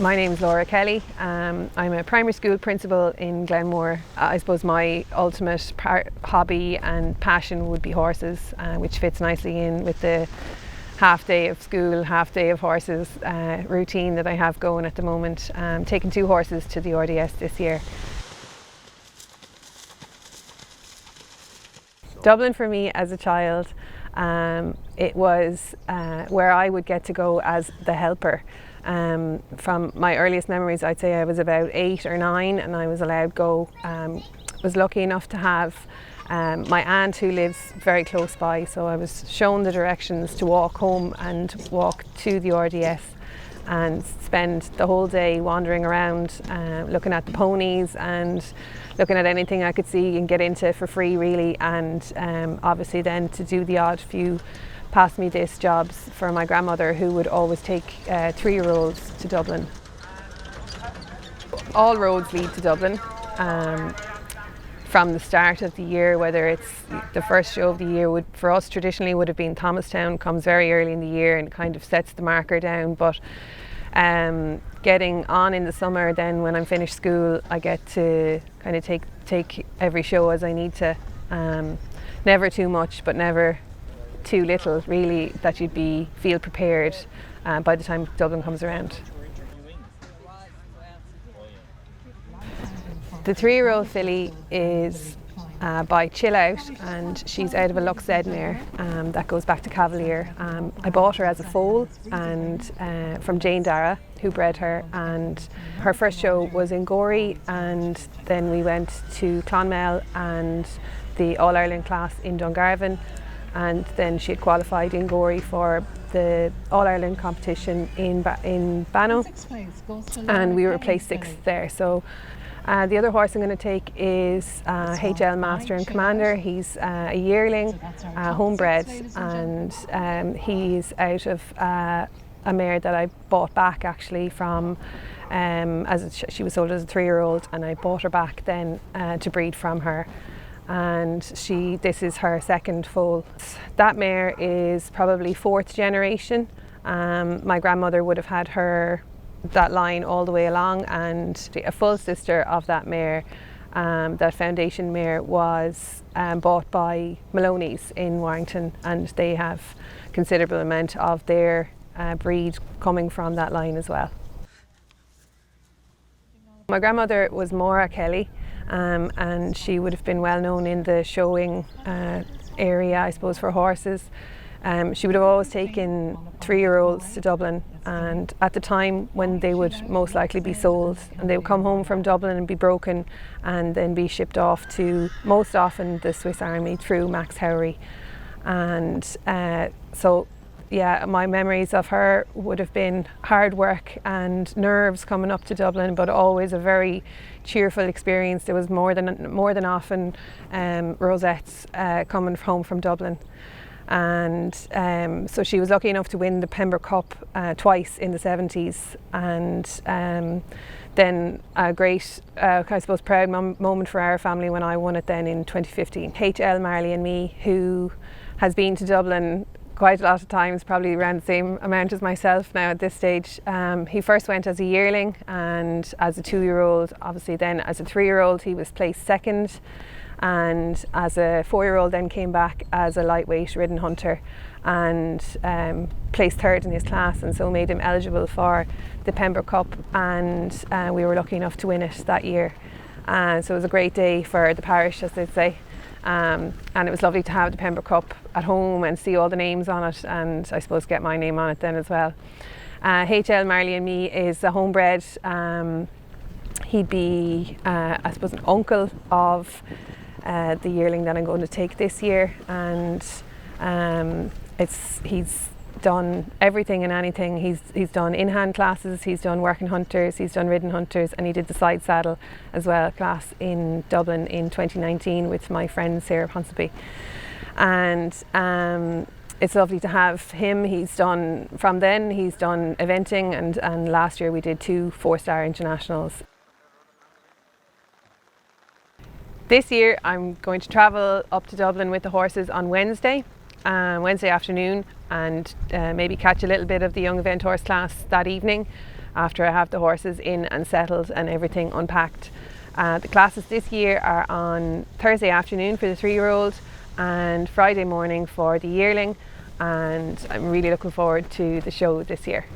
My name's Laura Kelly. I'm a primary school principal in Glenmore. I suppose my ultimate hobby and passion would be horses, which fits nicely in with the half day of school, half day of horses routine that I have going at the moment. Taking 2 horses to the RDS this year. Dublin for me as a child, it was where I would get to go as the helper. From my earliest memories, I'd say I was about 8 or 9 and I was allowed go. Was lucky enough to have my aunt who lives very close by, so I was shown the directions to walk home and walk to the RDS and spend the whole day wandering around, looking at the ponies and looking at anything I could see and get into for free really, and obviously then to do the odd few pass me this jobs for my grandmother, who would always take 3-year-olds to Dublin. All roads lead to Dublin from the start of the year, whether it's the first show of the year would for us traditionally would have been Thomastown, comes very early in the year and kind of sets the marker down, but getting on in the summer, then when I'm finished school I get to kind of take every show as I need to. Never too much but never too little really, that you'd feel prepared by the time Dublin comes around. The 3-year-old filly is by Chill Out, and she's out of a Lux Z mare that goes back to Cavalier. I bought her as a foal and from Jane Dara, who bred her, and her first show was in Gorey, and then we went to Clonmel and the All-Ireland class in Dungarvan, and then she had qualified in Gorey for the All-Ireland competition in Banno, and we were placed 6th there. So the other horse I'm going to take is HL Master and Commander. He's a yearling, homebred, and he's out of a mare that I bought back actually from, she was sold as a 3-year-old, and I bought her back then to breed from her. And this is her second foal. That mare is probably 4th generation. My grandmother would have had that line all the way along, and a full sister of that mare, that foundation mare, was bought by Maloney's in Warrington, and they have considerable amount of their breed coming from that line as well. My grandmother was Maura Kelly, and she would have been well known in the showing area, I suppose, for horses. She would have always taken 3-year-olds to Dublin, and at the time when they would most likely be sold, and they would come home from Dublin and be broken and then be shipped off to, most often, the Swiss Army through Max Howry. And so yeah, my memories of her would have been hard work and nerves coming up to Dublin, but always a very cheerful experience. There was more than often rosettes coming home from Dublin. And so she was lucky enough to win the Pembroke Cup twice in the 70s, and then a great, I suppose, proud moment for our family when I won it then in 2015. HL Marley and Me, who has been to Dublin quite a lot of times, probably around the same amount as myself now at this stage. He first went as a yearling and as a 2-year-old, obviously then as a 3-year-old he was placed 2nd, and as a 4-year-old then came back as a lightweight ridden hunter and placed 3rd in his class, and so made him eligible for the Pembroke Cup, and we were lucky enough to win it that year. So it was a great day for the parish, as they'd say. And it was lovely to have the Pembroke Cup at home and see all the names on it, and I suppose get my name on it then as well. HL Marley and Me is a homebred. He'd be, I suppose, an uncle of the yearling that I'm going to take this year, and he's done everything and anything. He's done in-hand classes, he's done working hunters, he's done ridden hunters, and he did the side saddle as well class in Dublin in 2019 with my friend Sarah Ponsonby. And it's lovely to have him. He's done eventing, and last year we did 2 4-star internationals. This year I'm going to travel up to Dublin with the horses on Wednesday afternoon, and maybe catch a little bit of the young event horse class that evening. after I have the horses in and settled and everything unpacked. The classes this year are on Thursday afternoon for the 3-year-old and Friday morning for the yearling, and I'm really looking forward to the show this year.